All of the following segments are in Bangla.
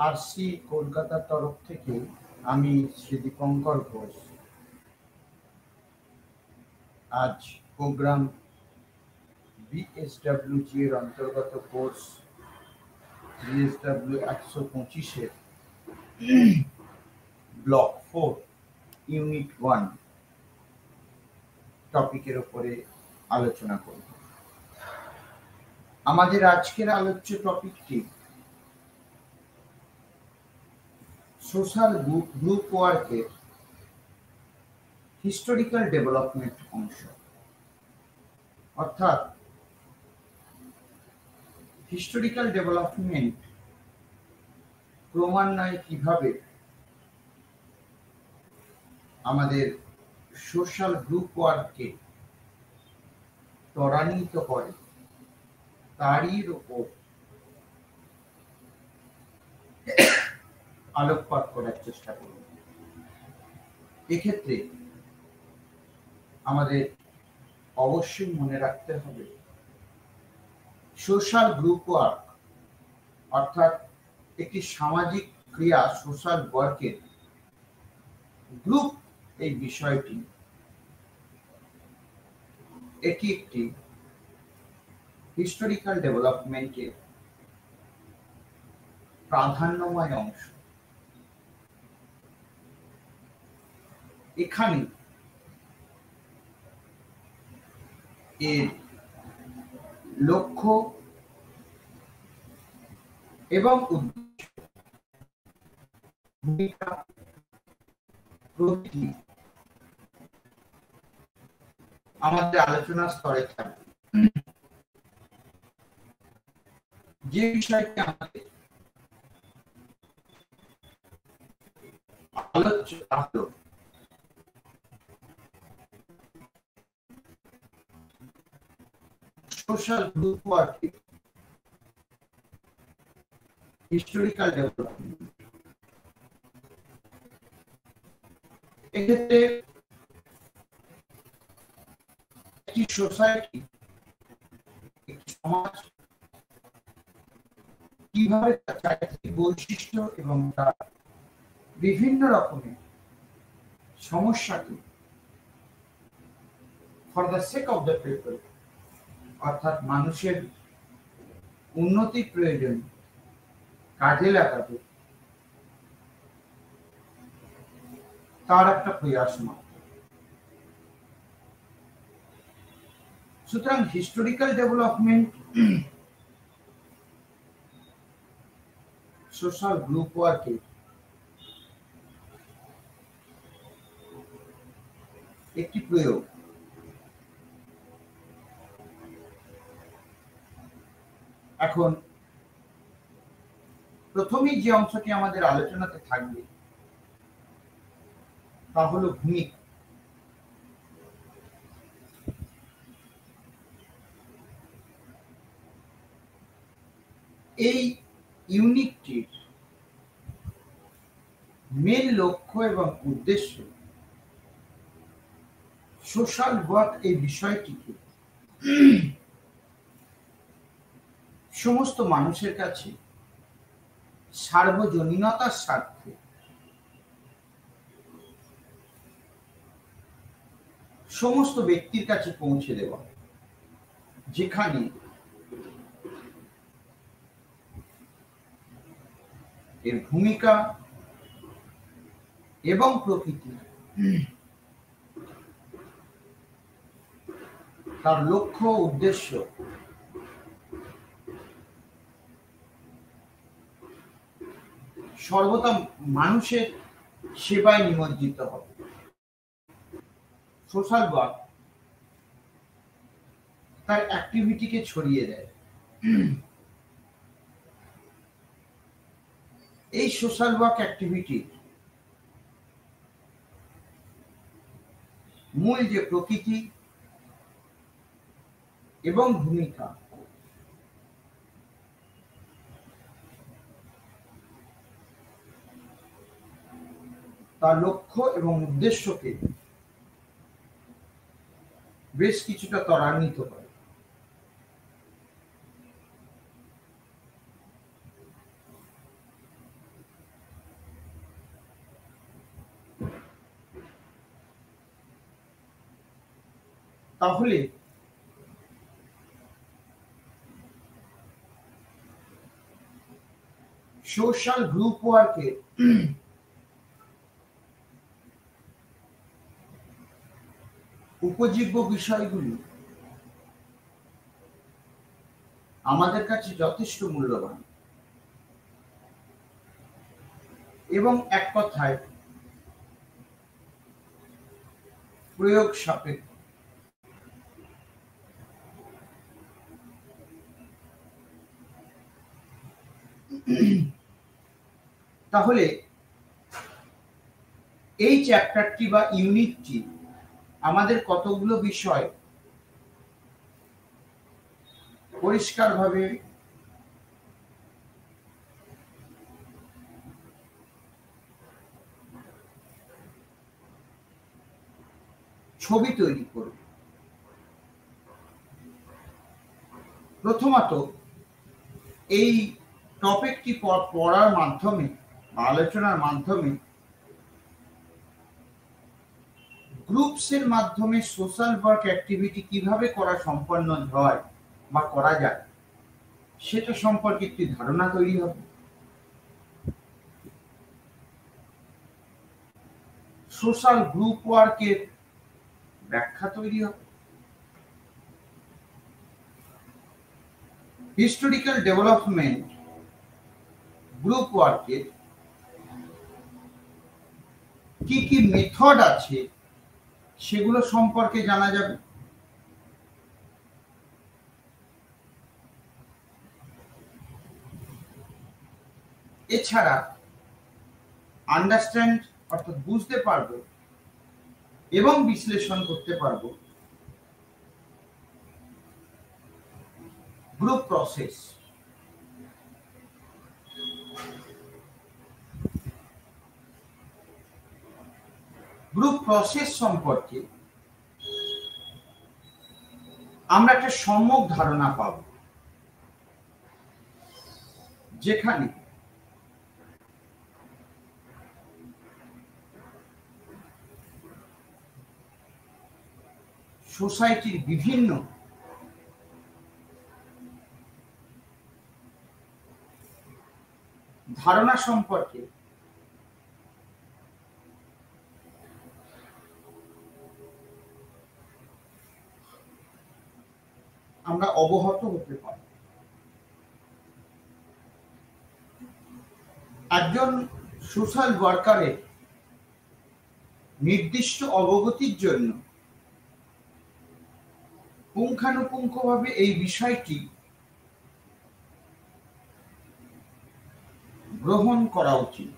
আরসি কলকাতার তরফ থেকে আমি শ্রী দীপঙ্কর ঘোষ আজ প্রোগ্রাম বিএসডব্লিউজি এর অন্তর্গত কোর্স বিএসডব্লিউ 125 ব্লক 4 ইউনিট 1 টপিকের উপরে আলোচনা করব। আমাদের আজকের আলোচ্য টপিকটি সোশ্যাল গ্রুপ ওয়ার্কের হিস্টোরিক্যাল ডেভেলপমেন্ট অংশ, অর্থাৎ হিস্টোরিক্যাল ডেভেলপমেন্ট ক্রমান্বয়ে কিভাবে আমাদের সোশ্যাল গ্রুপ ওয়ার্ককে ত্বরান্বিত করে তারই উপর আলোকপাত করার চেষ্টা করব। এক্ষেত্রে আমাদের অবশ্যই মনে রাখতে হবে সোশ্যাল গ্রুপ ওয়ার্ক অর্থাৎ একটি সামাজিক ক্রিয়া, সোশ্যাল ওয়ার্কের গ্রুপ এই বিষয়টি এটি একটি হিস্টোরিক্যাল ডেভেলপমেন্টের প্রাধান্যময় অংশ। এখানে এর লক্ষ্য এবং উদ্দেশ্য আমাদের আলোচনার স্তরে থাকবে। যে বিষয়টি আমাদের আলোচ্য হলো সোশ্যাল গ্রুপ ওয়ার্কের হিস্টোরিক্যাল ডেভেলপমেন্ট। এক্ষেত্রে একটি সোসাইটি, একটি সমাজ কিভাবে তার চারিত্রিক বৈশিষ্ট্য এবং তার বিভিন্ন রকমের সমস্যাকে for the sake of the people অর্থাৎ মানুষের উন্নতির প্রয়োজন কাজে লাগাবে তার একটা প্রয়াস মাত্র। সুতরাং হিস্টোরিক্যাল ডেভেলপমেন্ট সোশ্যাল গ্রুপ ওয়ার্কে একটি প্রয়োগ। এখন প্রথমেই যে অংশটি আমাদের আলোচনাতে থাকবে তা হলো ভূমিকা। এই ইউনিটটির মেন লক্ষ্য এবং উদ্দেশ্য সোশ্যাল ওয়ার্ক এই বিষয়টিকে সমস্ত মানুষের কাছে সার্বজনীনতার স্বার্থে সমস্ত ব্যক্তির কাছে পৌঁছে দেওয়া, যেখানে এর ভূমিকা এবং প্রকৃতি তার লক্ষ্য উদ্দেশ্য সর্বদা মানুষের সেবায় নিমজ্জিত হবে। সোশ্যাল ওয়ার্ক তার অ্যাক্টিভিটিকে ছড়িয়ে দেয়। এই সোশ্যাল ওয়ার্ক অ্যাক্টিভিটি মূল যে প্রকৃতি এবং ভূমিকা তার লক্ষ্য এবং উদ্দেশ্যকে বেশ কিছুটা ত্বরান্বিত করে। তাহলে সোশ্যাল গ্রুপ ওয়ার্কে উপজীব্য বিষয়গুলি আমাদের কাছে যথেষ্ট মূল্যবান এবং এক কথায় প্রয়োগ সাপেক্ষ। তাহলে এই চ্যাপ্টারটি বা ইউনিটটি আমাদের কতগুলো বিষয় পরিষ্কারভাবে ছবি তৈরি করবে। প্রথমত এই টপিকটি পড়ার মাধ্যমে আলোচনার মাধ্যমে গ্রুপসের মাধ্যমে সোশ্যাল ওয়ার্ক অ্যাক্টিভিটি কিভাবে করা সম্পন্ন হয় বা করা যায় সেটা সম্পর্কে একটি ধারণা তৈরি হবে। সোশ্যাল গ্রুপ ওয়ার্কের ব্যাখ্যা তৈরি হবে। হিস্টোরিক্যাল ডেভেলপমেন্ট গ্রুপ ওয়ার্কের কি কি মেথড আছে সেগুলো সম্পর্কে জানা যাবে। এছাড়া আন্ডারস্ট্যান্ড অর্থাৎ বুঝতে পারবো এবং বিশ্লেষণ করতে পারবো গ্রুপ প্রসেস। গ্রুপ প্রসেস সম্পর্কে আমরা একটা সম্যক ধারণা পাব, যেখানে সোসাইটির বিভিন্ন ধারণা সম্পর্কে আমরা অবগত হতে পারি। একজন সোশ্যাল ওয়ার্কারের নির্দিষ্ট অবগতির জন্য পুঙ্খানুপুঙ্খভাবে এই বিষয়টি গ্রহণ করা উচিত।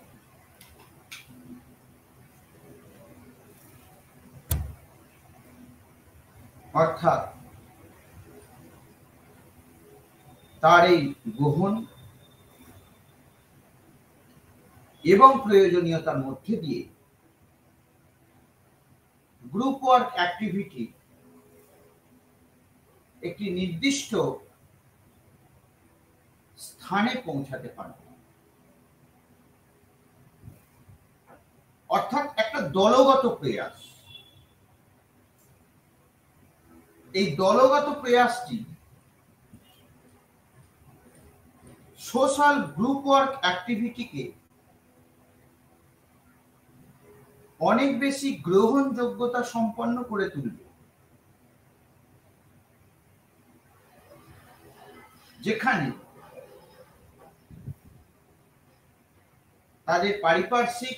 অর্থাৎ তার এই গ্রহণ এবং প্রয়োজনীয়তার মধ্যে দিয়ে গ্রুপ ওয়ার্ক অ্যাক্টিভিটি একটি নির্দিষ্ট স্থানে পৌঁছাতে পারে। অর্থাৎ একটা দলগত প্রয়াস। এই দলগত প্রয়াসটি সোশ্যাল গ্রুপ ওয়ার্ক অ্যাক্টিভিটিকে অনেক বেশি গ্রহণযোগ্যতা সম্পন্ন করে তুলবে, যেখানে তাদের পারিপার্শ্বিক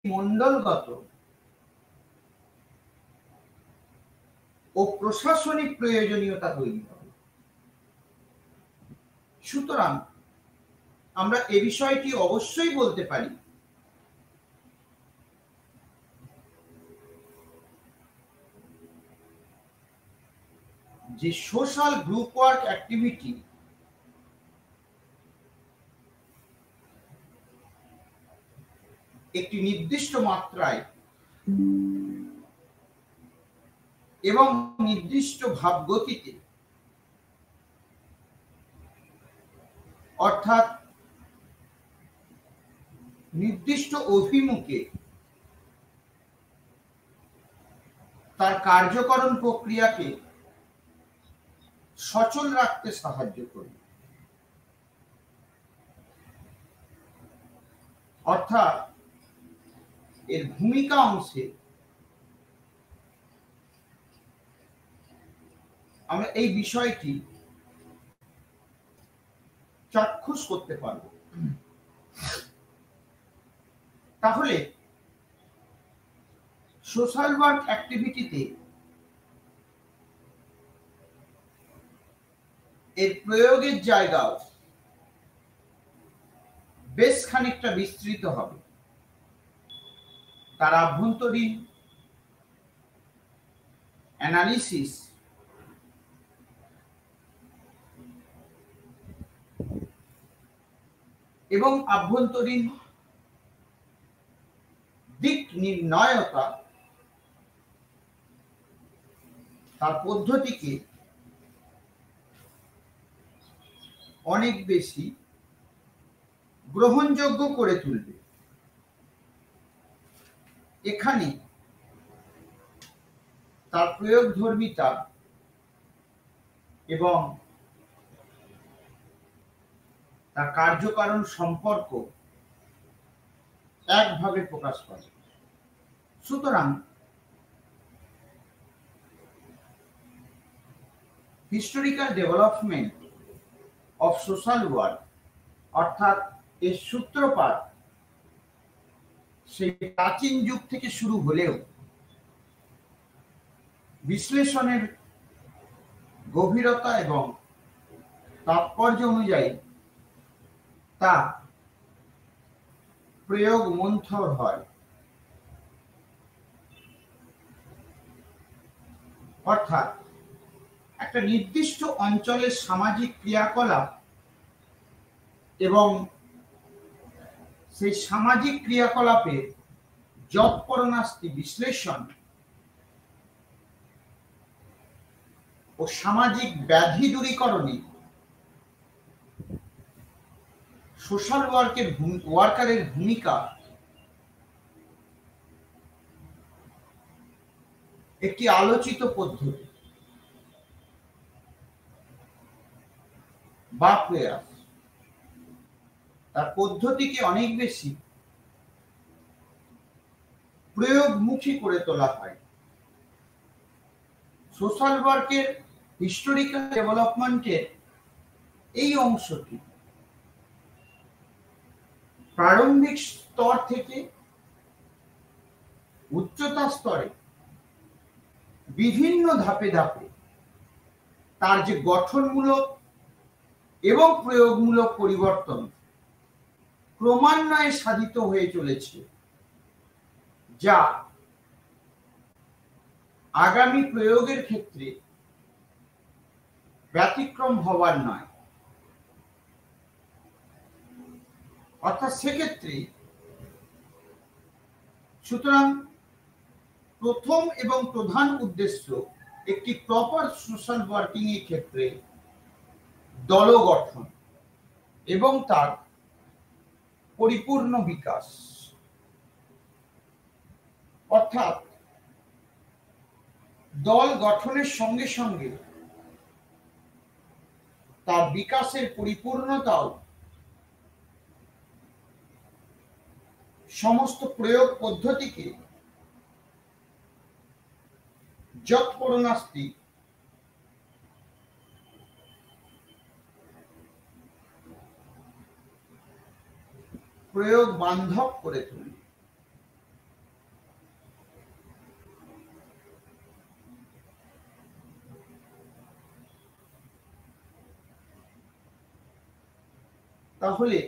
মণ্ডলগত ও প্রশাসনিক প্রয়োজনীয়তা তৈরি হবে। সুতরাং আমরা এ বিষয়টি অবশ্যই বলতে পারি যে সোশ্যাল গ্রুপ ওয়ার্ক অ্যাক্টিভিটি একটি নির্দিষ্ট মাত্রায় এবং নির্দিষ্ট ভাবগতিতে, অর্থাৎ নির্দিষ্ট অভিমুখে তার কার্যকরণ প্রক্রিয়াকে সচল রাখতে সাহায্য করবে। অর্থাৎ এর ভূমিকা অংশে আমরা এই বিষয়টি চাক্ষুষ করতে পারব। তাহলে সোশ্যাল ওয়ার্ক অ্যাক্টিভিটিতে এর প্রয়োগের জায়গাও বেশ খানিকটা বিস্তৃত হবে। তার আভ্যন্তরীণ অ্যানালিসিস এবং আভ্যন্তরীণ দিক নির্ণয়তা তার পদ্ধতিকে অনেক বেশি গ্রহণযোগ্য করে তুলবে। এখানে তার প্রয়োগধর্মিতা এবং তার কার্যকারণ সম্পর্ক একভাবে প্রকাশ পাবে। সুতরাং historical development of social work অর্থাৎ এর সূত্রপাত সেই প্রাচীন যুগ থেকে শুরু হলেও বিশ্লেষণের গভীরতা এবং তাৎপর্য অনুযায়ী তা প্রয়োগ মন্থর হয়। অর্থাৎ একটা নির্দিষ্ট অঞ্চলের সামাজিক ক্রিয়াকলাপ এবং সেই সামাজিক ক্রিয়াকলাপে যৎপরনাস্তি বিশ্লেষণ ও সামাজিক ব্যাধি দূরীকরণে সোশ্যাল ওয়ার্কারের ভূমিকা একটি আলোচিত পদ্ধতি বা প্রয়াস। তার পদ্ধতিকে অনেক বেশি প্রয়োগমুখী করে তোলা হয়। সোশ্যাল ওয়ার্কের হিস্টোরিক্যাল ডেভেলপমেন্টের এই অংশটি প্রারম্ভিক স্তর থেকে উচ্চতা স্তরে বিভিন্ন ধাপে ধাপে তার যে গঠনমূলক এবং প্রয়োগমূলক পরিবর্তন ক্রমান্বয়ে সাধিত হয়ে চলেছে, যা আগামী প্রয়োগের ক্ষেত্রে ব্যতিক্রম হবার নয়। অর্থাৎ সেক্ষেত্রে সুতরাং প্রথম এবং প্রধান উদ্দেশ্য একটি প্রপার সোশ্যাল ওয়ার্কিং এর ক্ষেত্রে দল গঠন এবং তার পরিপূর্ণ বিকাশ। অর্থাৎ দল গঠনের সঙ্গে সঙ্গে তার বিকাশের পরিপূর্ণতাও সমস্ত প্রয়োগ পদ্ধতিকে যৎপরনাস্তি প্রয়োগ বান্ধব করে তোলে। তাহলে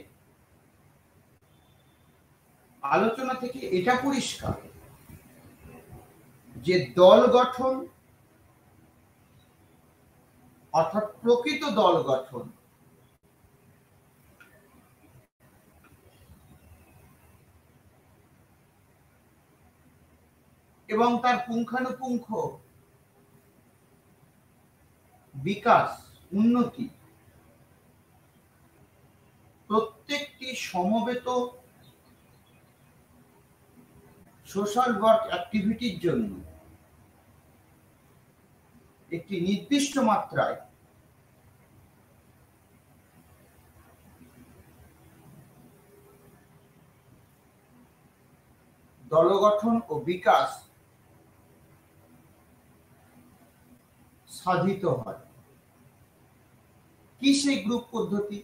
আলোচনা থেকে এটা পরিষ্কার যে দল গঠন অর্থাৎ প্রকৃত দল গঠন এবং তার পুঙ্খানুপুঙ্খ বিকাশ উন্নতি প্রত্যেকটি সমবেত সোশ্যাল ওয়ার্ক অ্যাক্টিভিটির জন্য একটি নির্দিষ্ট মাত্রায় দল গঠন ও বিকাশ সাধিত হয়। কি সেই গ্রুপ পদ্ধতি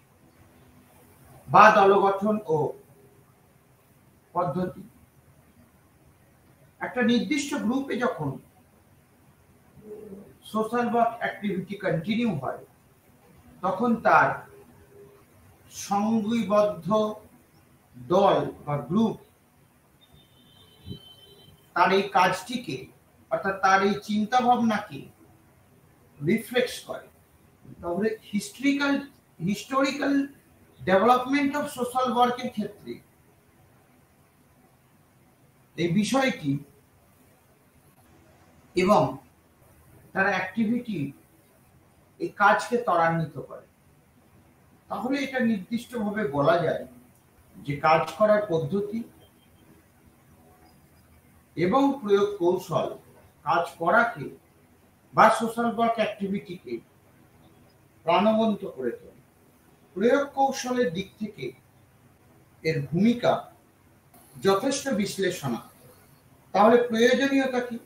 বা দল গঠন ও পদ্ধতি? একটা নির্দিষ্ট গ্রুপে যখন সোশ্যাল ওয়ার্ক অ্যাক্টিভিটি কন্টিনিউ হয়, তখন তার সংঘবদ্ধ দল বা গ্রুপ তার এই কাজটিকে, অর্থাৎ তার এই চিন্তা ভাবনাকে রিফ্লেক্ট করে। তাহলে হিস্টোরিক্যাল ডেভেলপমেন্ট অফ সোশ্যাল ওয়ার্কের ক্ষেত্রে এই বিষয়টি এবং তার অ্যাক্টিভিটি এই কাজকে ত্বরান্বিত করে। তাহলে এটা নির্দিষ্টভাবে বলা যায় যে কাজ করার পদ্ধতি এবং প্রয়োগ কৌশল কাজ করাকে বা সোশ্যাল ওয়ার্ক অ্যাক্টিভিটিকে প্রাণবন্ত করে তোলে। প্রয়োগ কৌশলের দিক থেকে এর ভূমিকা যথেষ্ট বিশ্লেষণাত্মক। তাহলে প্রয়োজনীয়তা কি?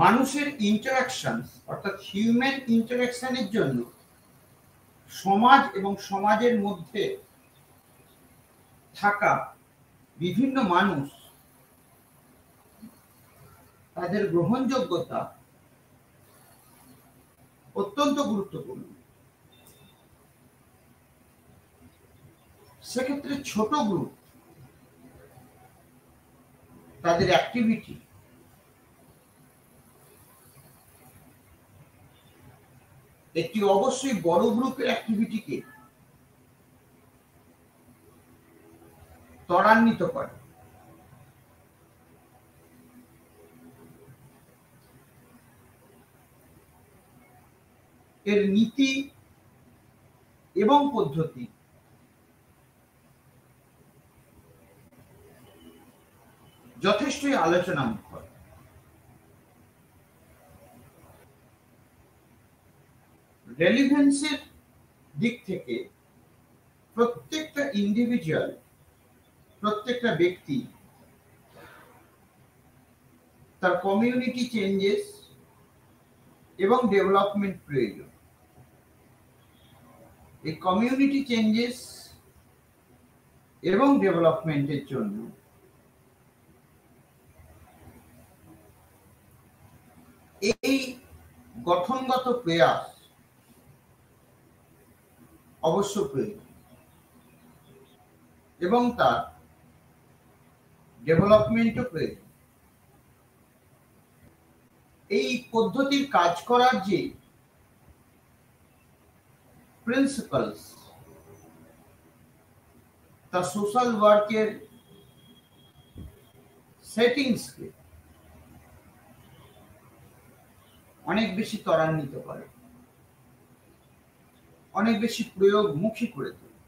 মানুষের ইন্টারাকশন, অর্থাৎ হিউম্যান ইন্টারাকশনের জন্য সমাজ এবং সমাজের মধ্যে থাকা বিভিন্ন মানুষ, তাদের গ্রহণযোগ্যতা অত্যন্ত গুরুত্বপূর্ণ। সেক্ষেত্রে ছোট গ্রুপ তাদের অ্যাক্টিভিটি একটি অবশ্যই বড় গ্রুপের অ্যাক্টিভিটিকে ত্বরান্বিত করে। এর নীতি এবং পদ্ধতি যথেষ্টই আলোচনামুখর। রেলিভেন্সের দিক থেকে প্রত্যেকটা ইন্ডিভিজুয়াল, প্রত্যেকটা ব্যক্তি তার কমিউনিটি চেঞ্জেস এবং ডেভেলপমেন্ট প্রয়োজন। এই কমিউনিটি চেঞ্জেস এবং ডেভেলপমেন্টের জন্য এই গঠনগত প্রয়াস অবশ্য প্রয়োজন এবং তার ডেভেলপমেন্টও প্রয়োজন। এই পদ্ধতির কাজ করার যে প্রিন্সিপালস, তা সোশ্যাল ওয়ার্কের সেটিংসকে অনেক বেশি ত্বরান্বিত করে, অনেক বেশি প্রয়োগমুখী করে তোলে।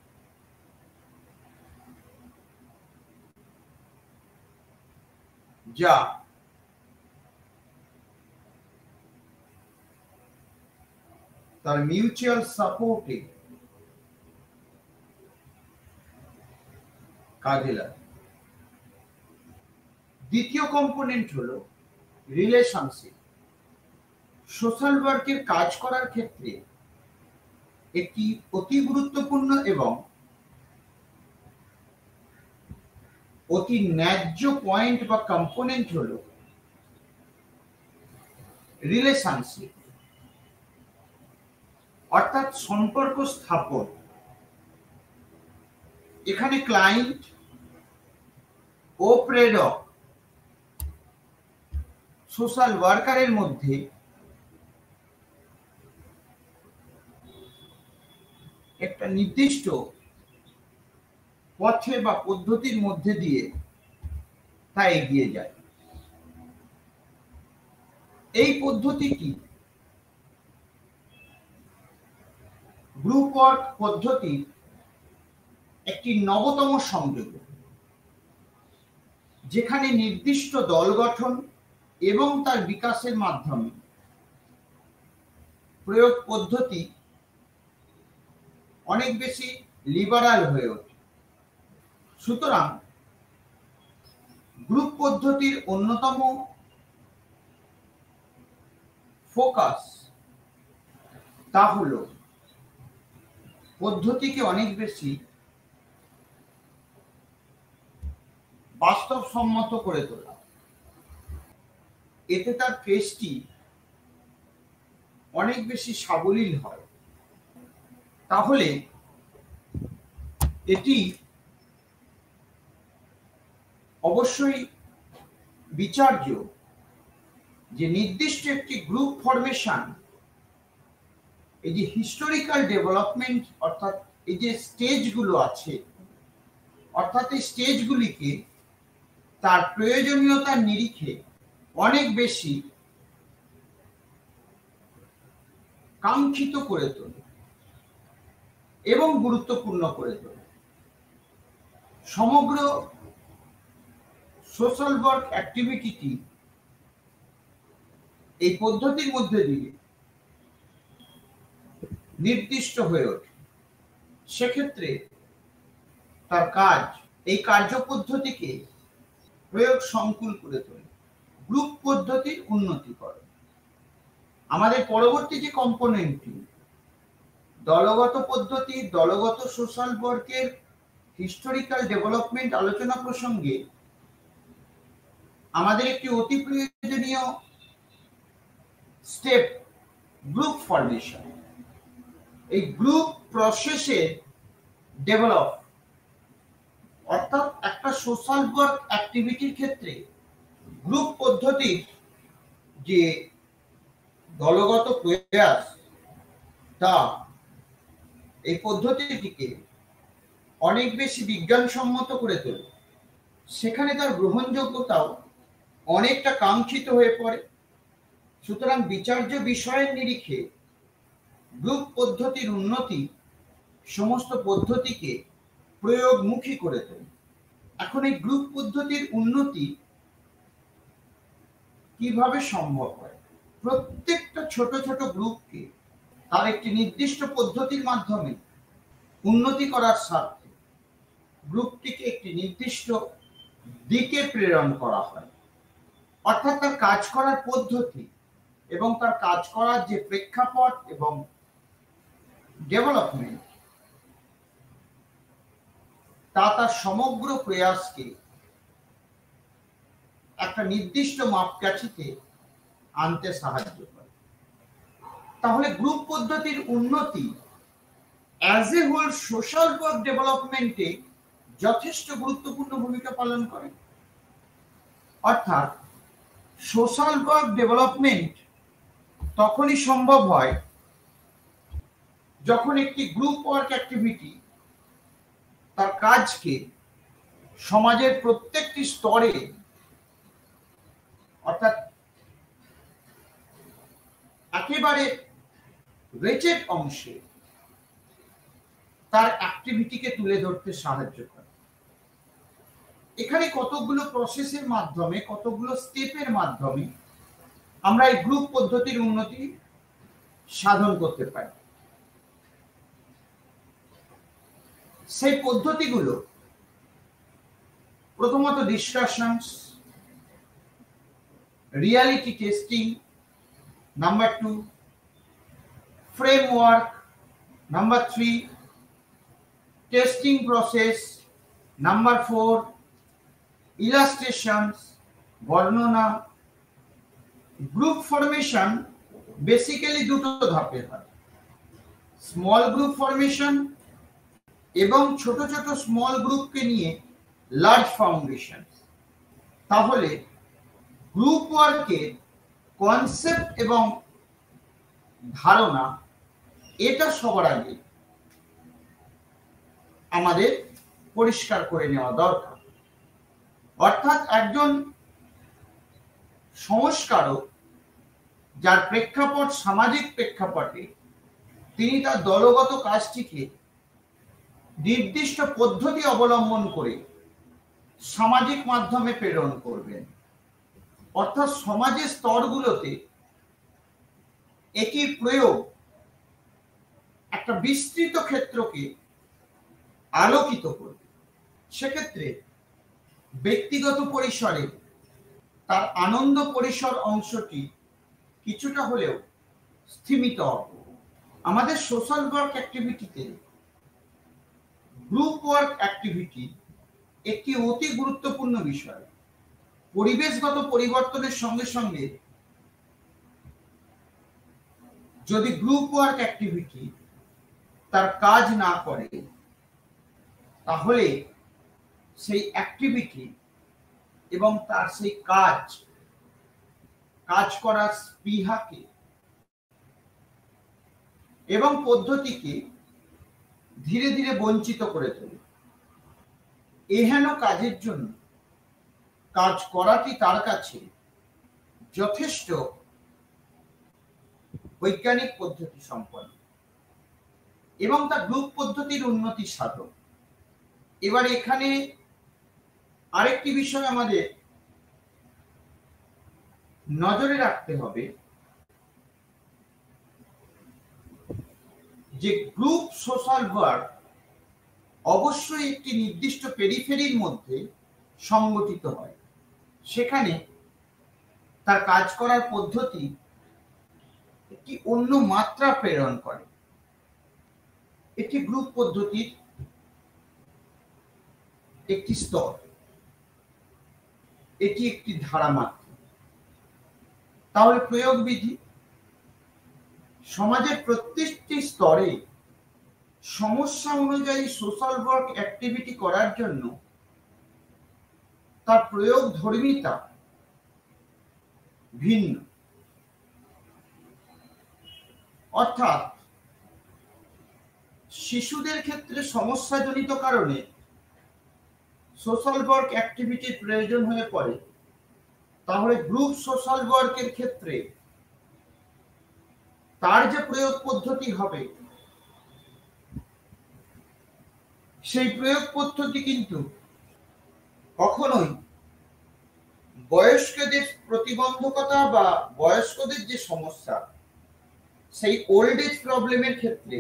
যা তার মিউচুয়াল সাপোর্টে কাজে লাগে। দ্বিতীয় কম্পোনেন্ট হলো রিলেশনশিপ। সোশ্যাল ওয়ার্কের কাজ করার ক্ষেত্রে একটি অতি গুরুত্বপূর্ণ এবং অতি ন্যায্য পয়েন্ট বা কম্পোনেন্ট হলো রিলেশনশিপ, অর্থাৎ সম্পর্ক স্থাপন। এখানে ক্লায়েন্ট ও প্রেরক, সোশ্যাল ওয়ার্কারের মধ্যে একটা নির্দিষ্ট পথে বা পদ্ধতির মধ্যে দিয়ে তা এগিয়ে যায়। এই পদ্ধতিটি গ্রুপ ওয়ার্ক পদ্ধতি একটি নবতম সংযোগ, যেখানে নির্দিষ্ট দল গঠন এবং তার বিকাশের মাধ্যমে প্রয়োগ পদ্ধতি অনেক বেশি লিবারাল হয়ে ওঠে। সুতরাং গ্রুপ পদ্ধতির অন্যতম ফোকাস তা হলো পদ্ধতিকে অনেক বেশি বাস্তবসম্মত করে তোলা। এতে তার কেসটি অনেক বেশি সাবলীল হয়। তাহলে এটি অবশ্যই বিচার্য যে নির্দিষ্ট একটি গ্রুপ ফরমেশন, এই যে হিস্টোরিক্যাল ডেভেলপমেন্ট অর্থাৎ এই যে স্টেজগুলো আছে, অর্থাৎ এই স্টেজগুলিকে তার প্রয়োজনীয়তার নিরিখে অনেক বেশি কাঙ্ক্ষিত করে তোলে এবং গুরুত্বপূর্ণ করে তোলে। সমগ্র সোশ্যাল ওয়ার্ক অ্যাক্টিভিটি এই পদ্ধতির মধ্যে দিয়ে নির্দিষ্ট হয়ে ওঠে। সেক্ষেত্রে তার কাজ এই কার্যপদ্ধতিকে প্রয়োগ সংকুল করে তোলে, গ্রুপ পদ্ধতির উন্নতি করে। আমাদের পরবর্তী যে কম্পোনেন্টটি দলগত পদ্ধতি, দলগত সোশ্যাল ওয়ার্কের হিস্টোরিক্যাল ডেভেলপমেন্ট আলোচনা প্রসঙ্গে আমাদের একটি অতি প্রয়োজনীয় স্টেপ গ্রুপ ফরমেশন। এই গ্রুপ প্রসেসে ডেভেলপ অর্থাৎ একটা সোশ্যাল ওয়ার্ক অ্যাক্টিভিটির ক্ষেত্রে গ্রুপ পদ্ধতির যে দলগত প্রয়াস তা এই পদ্ধতিটিকে অনেক বেশি বিজ্ঞানসম্মত করে তোলে। সেখানে তার গ্রহণযোগ্যতাও অনেকটা কাঙ্ক্ষিত হয়ে পড়ে। সুতরাং বিচার্য বিষয়ের নিরিখে গ্রুপ পদ্ধতির উন্নতি সমস্ত পদ্ধতিকে প্রয়োগমুখী করে তোলে। এখন এই গ্রুপ পদ্ধতির উন্নতি কিভাবে সম্ভব হয়? প্রত্যেকটা ছোট ছোট গ্রুপকে তার একটি নির্দিষ্ট পদ্ধতির মাধ্যমে উন্নতি করার স্বার্থে গ্রুপটিকে একটি নির্দিষ্ট দিকে প্রেরণ করা হয়। অর্থাৎ তার কাজ করার পদ্ধতি এবং তার কাজ করার যে প্রেক্ষাপট এবং ডেভেলপমেন্ট তা তার সমগ্র প্রয়াসকে একটা নির্দিষ্ট মাপকাঠিতে আনতে সাহায্য করে। তাহলে গ্রুপ পদ্ধতির উন্নতি as a whole social work ডেভেলপমেন্টে যথেষ্ট গুরুত্বপূর্ণ ভূমিকা পালন করে। অর্থাৎ সোশ্যাল ওয়ার্ক ডেভেলপমেন্ট তখনই সম্ভব হয় যখন একটি গ্রুপ ওয়ার্ক অ্যাক্টিভিটি তার কাজকে সমাজের প্রত্যেকটি স্তরে অর্থাৎ একেবারে রেচেড অংশে তার অ্যাক্টিভিটিকে তুলে ধরতে সাহায্য করে। এখানে কতগুলো প্রসেসের মাধ্যমে, কতগুলো স্টেপের মাধ্যমে আমরা এই গ্রুপ পদ্ধতির উন্নতি সাধন করতে পারি। সেই পদ্ধতিগুলো প্রথমত discussions, reality testing, number 2 framework, number 3 testing process, number 4 illustrations, বর্ণনা। গ্রুপ ফরমেশন বেসিক্যালি দুটো ধাপে হয়, স্মল গ্রুপ ফরমেশন এবং ছোট ছোট স্মল গ্রুপকে নিয়ে লার্জ ফাউন্ডেশন। তাহলে গ্রুপ ওয়ার্কের কনসেপ্ট এবং ধারণা এটা সবার আগে আমাদের পরিষ্কার করে নেওয়া দরকার। অর্থাৎ একজন সংস্কারক যার প্রেক্ষাপট সামাজিক প্রেক্ষাপটে তিনি তার দলগত কাজটিকে নির্দিষ্ট পদ্ধতি অবলম্বন করে সামাজিক মাধ্যমে প্রেরণ করবেন। অর্থাৎ সমাজের স্তরগুলোতে এটির প্রয়োগ একটা বিস্তৃত ক্ষেত্রকে আলোকিত করবে। সেক্ষেত্রে ব্যক্তিগত পরিসরে তার আনন্দ পরিসর অংশটি কিছুটা হলেও স্থিমিত হবে। আমাদের সোশ্যাল ওয়ার্ক অ্যাক্টিভিটিতে গ্রুপ ওয়ার্ক অ্যাক্টিভিটি একটি অতি গুরুত্বপূর্ণ বিষয়। পরিবেশগত পরিবর্তনের সঙ্গে সঙ্গে যদি গ্রুপ ওয়ার্ক অ্যাক্টিভিটি তার কাজ না করে, তাহলে সেই অ্যাক্টিভিটি এবং তার সেই কাজ করার স্পৃহাকে এবং পদ্ধতিকে ধীরে ধীরে বঞ্চিত করে তোলে। এহেন কাজের জন্য কাজ করাটি তার কাছে যথেষ্ট বৈজ্ঞানিক পদ্ধতি সম্পন্ন এবং তা গ্রুপ পদ্ধতির উন্নতি সাধক। এবার এখানে আরেকটি বিষয় আমাদের নজরে রাখতে হবে যে গ্রুপ সোশ্যাল ওয়ার্ক অবশ্যই একটি নির্দিষ্ট পেরিফেরির মধ্যে সংগঠিত হয়। সেখানে তার কাজ করার পদ্ধতি একটি অন্য মাত্রা প্রেরণ করে। এটি গ্রুপ পদ্ধতির একটি স্তর, এটি একটি ধারা মাত্র। তাহলে প্রয়োগ বিধি সমাজের প্রত্যেকটি স্তরে সমস্যা অনুযায়ী সোশ্যাল ওয়ার্ক অ্যাক্টিভিটি করার জন্য তার প্রয়োগ ধর্মিতা ভিন্ন। অর্থাৎ শিশুদের ক্ষেত্রে সমস্যাজনিত কারণে সোশ্যাল ওয়ার্ক অ্যাক্টিভিটির প্রয়োজন হয়ে পড়ে, তাহলে গ্রুপ সোশ্যাল ওয়ার্কের ক্ষেত্রে তার যে প্রয়োগ পদ্ধতি হবে সেই প্রয়োগ পদ্ধতি কিন্তু কখনোই বয়স্কদের প্রতিবন্ধকতা বা বয়স্কদের যে সমস্যা সেই ওল্ড এজ প্রবলেমের ক্ষেত্রে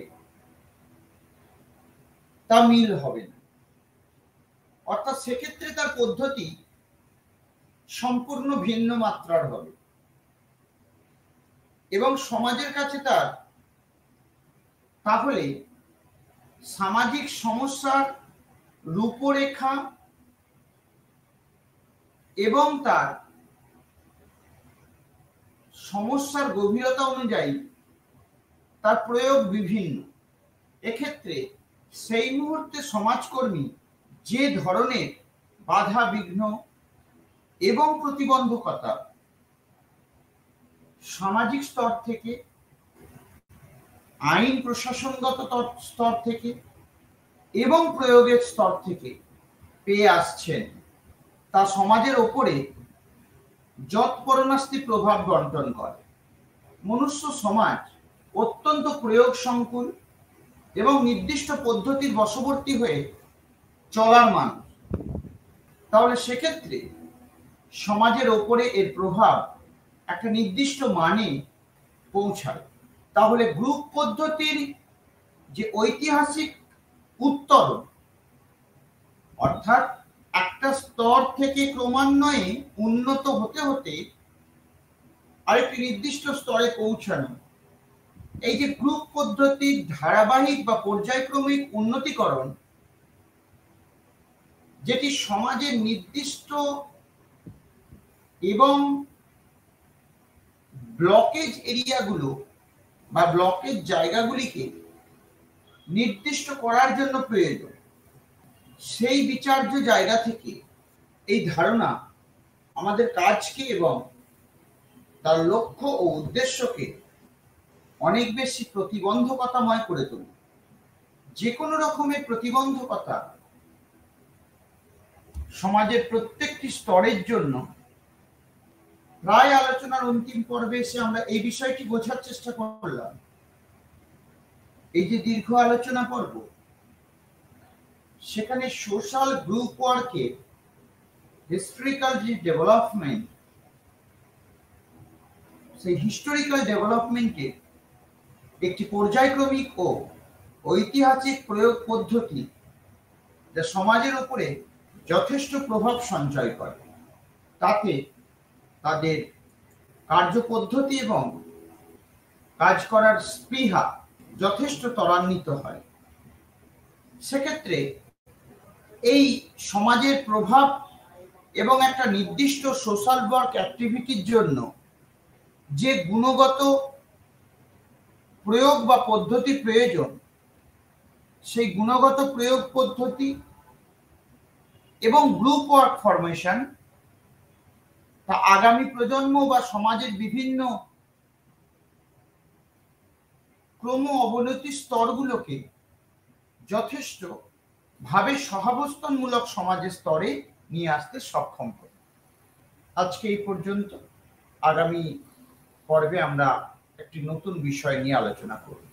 তা মিল হবে না। অর্থাৎ সেক্ষেত্রে তার পদ্ধতি সম্পূর্ণ ভিন্ন মাত্রার হবে এবং সমাজের কাছে তার তাহলে সামাজিক সমস্যার রূপরেখা এবং তার সমস্যার গভীরতা অনুযায়ী তার প্রয়োগ বিভিন্ন। এক্ষেত্রে সেই মুহূর্তে সমাজকর্মী যে ধরনের বাধা বিঘ্ন এবং প্রতিবন্ধকতা সামাজিক স্তর থেকে, আইন প্রশাসনগত স্তর থেকে এবং প্রয়োগের স্তর থেকে পেয়ে আসছেন, তা সমাজের ওপরে যৎপরনাস্তি প্রভাব বন্টন করে। মনুষ্য সমাজ অত্যন্ত প্রয়োগ সংকুল এবং নির্দিষ্ট পদ্ধতির বশবর্তী হয়ে চলার মানুষ। তাহলে সেক্ষেত্রে সমাজের ওপরে এর প্রভাব একটা নির্দিষ্ট মানে পৌঁছায়। তাহলে গ্রুপ পদ্ধতির যে ঐতিহাসিক উত্তরণ, অর্থাৎ একটা স্তর থেকে ক্রমান্বয়ে উন্নত হতে হতে আরেকটি নির্দিষ্ট স্তরে পৌঁছানো, এই যে গ্রুপ পদ্ধতির ধারাবাহিক বা পর্যায়ক্রমিক উন্নতিকরণ, যেটি সমাজের নির্দিষ্ট এবং ব্লকেজ এরিয়াগুলো বা ব্লকেজ জায়গাগুলিকে নির্দিষ্ট করার জন্য প্রয়োজন, সেই বিচার্য জায়গা থেকে এই ধারণা আমাদের কাজকে এবং তার লক্ষ্য ও উদ্দেশ্যকে অনেক বেশি প্রতিবন্ধকতাময় করে তোলে। যে কোনো রকমের প্রতিবন্ধকতা সমাজের প্রত্যেকটি স্তরের জন্য প্রায় আলোচনার অন্তিম পর্বে এসে আমরা এই বিষয়টি বোঝার চেষ্টা করলাম। এই যে দীর্ঘ আলোচনা পর্ব, সেখানে সোশ্যাল গ্রুপ ওয়ার্কে হিস্টোরিক্যাল যে ডেভেলপমেন্ট, সেই হিস্টোরিক্যাল ডেভেলপমেন্টে একটি পর্যায়ক্রমিক ও ঐতিহাসিক প্রয়োগ পদ্ধতি যা সমাজের উপরে যথেষ্ট প্রভাব সঞ্চয় করে। তাতে তাদের কার্যপদ্ধতি এবং কাজ করার স্পৃহা যথেষ্ট ত্বরান্বিত হয়। সেক্ষেত্রে এই সমাজের প্রভাব এবং একটা নির্দিষ্ট সোশ্যাল ওয়ার্ক অ্যাক্টিভিটির জন্য যে গুণগত প্রয়োগ বা পদ্ধতি প্রয়োজন, সেই গুণগত প্রয়োগ পদ্ধতি এবং গ্রুপ ওয়ার্ক ফরমেশন তা আগামী প্রজন্ম বা সমাজের বিভিন্ন ক্রম অবনতি স্তরগুলোকে যথেষ্ট ভাবে সহাবস্থানমূলক সমাজের স্তরে নিয়ে আসতে সক্ষম করে। আজকে এই পর্যন্ত। আগামী পর্বে আমরা একটি নতুন বিষয় নিয়ে আলোচনা করব।